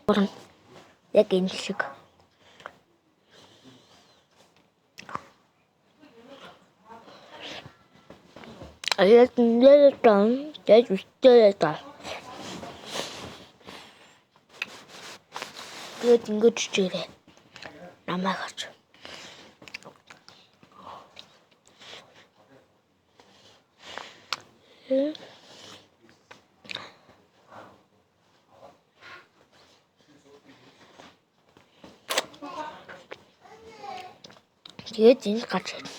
Уран яг энэ шиг. Аяд нэр тань яаж үстэй та. Тэгээд ингэж чирээ. Намайг хач. Тэгээд энэ гарч ирнэ.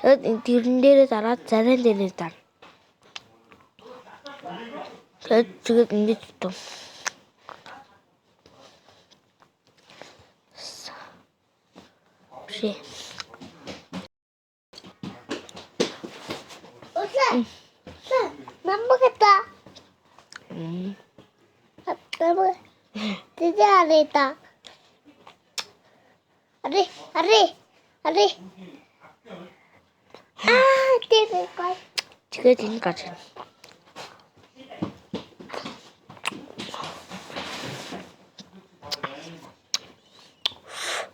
Тэгээд тэрэн дээрээ дараад зарим дээрээ дар. Тэгээд ингэж туу. Ши. Намбагата. Намбаг. Тэдэрээта. Ари. Тэдэрээ. Тэгээд энэ гарч ирнэ.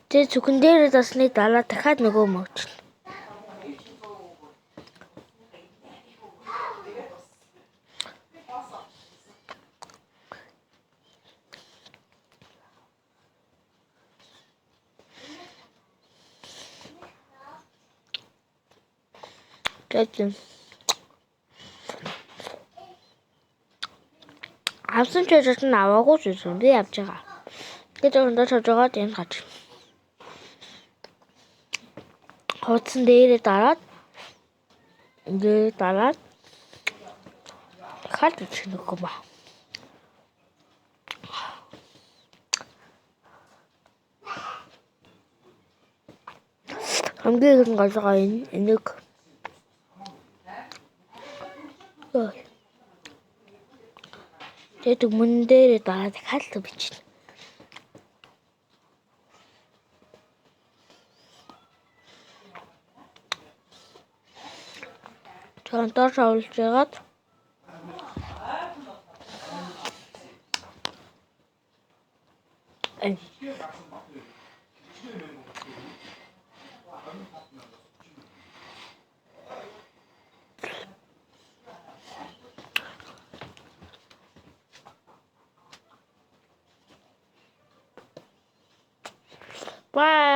Тэгээд зүгэн дээрээ дасны дараа дахиад нөгөө мөгч. Тэгээд авсан ч яж нь аваагүй ч юм би явж байгаа. Тэгээд өндөө чаж байгаа энэ гарч. Хоцсон дээрээ дараад хаад үчнэхгүй ба. Хамгийн их гажгаа энийг тэгээд өмнө дээрээ дараад хаалт бичнэ. Тонтоор шавлж яагаад Bye.